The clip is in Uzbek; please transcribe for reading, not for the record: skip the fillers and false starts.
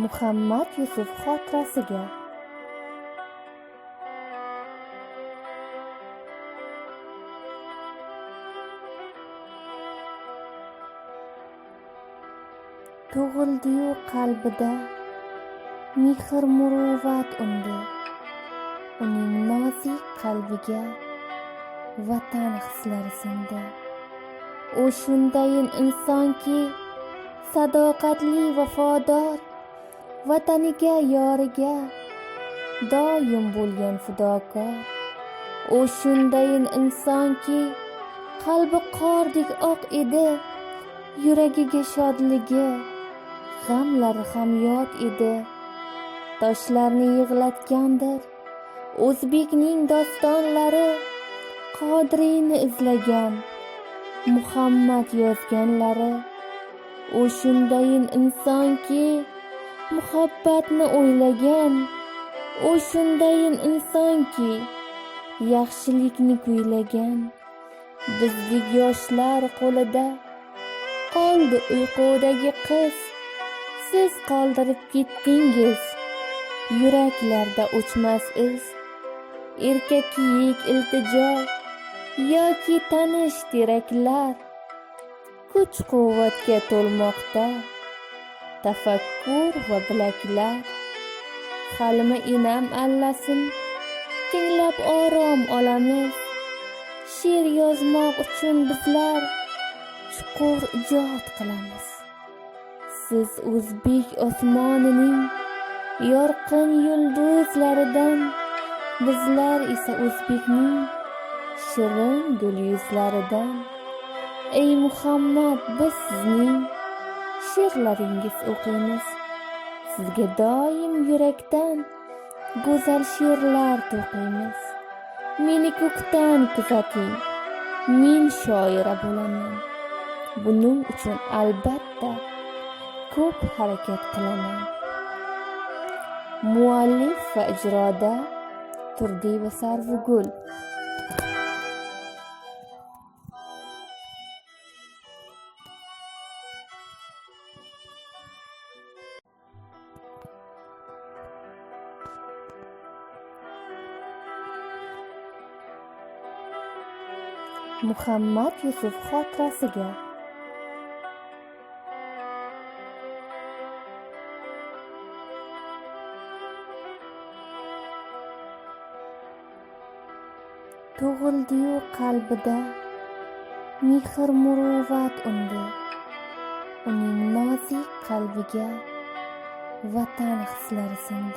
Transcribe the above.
Muhammad Yusuf xotirasiga. Tug'ildi-yu qalbida mehr muruvvat undi. Uning nozik qalbiga vatan hislari singdi. U shundayin insonki, sadoqatli vafodor, vataniga yoriga doim bo'lgan fidokor. U shundayin insonki, qalbi qordek oq edi, yuragiga shodligi, g'amlari ham yot edi. Toshlarni yig'latgandir o'zbekning dostonlari, Qodiriyni izlagan Muhammad yozganlari. U shundayin insonki, muhabbatni o'ylagan. U shundayin insonki, yaxshilikni kuylagan. Bizdek yoshlar qo'lida qoldi uyqudagi qiz. Siz qoldirib ketdingiz yuraklarda o'chmas iz. Erkak-yigit iltijo yoki tanish teraklar, kuch-quvvatga to'lmoqda tafakkur va bilaklar. Halimi inam allasin tinglab orom olamiz. She'r yozmoq uchun bizlar chuqur ijod qilamiz. Siz o'zbek osmonining yorqin yulduzlaridan, bizlar esa o'zbekning shirin gul yuzlaridan. Ey Muhammad, biz sizning she'rlaringiz o'qiymiz. Sizga doim yurakdan go'zal she'rlar to'qiymiz. Meni ko'kdan kuzating, men shoira bo'laman. Buning uchun albatta ko'p harakat qilaman. Muallif va ijroda Turdiyeva Sarvugul. Muhammad Yusuf xotirasiga. Tug'ildi-yu qalbida mehr muruvvat undi. Uning nozik qalbiga vatan hislari singdi.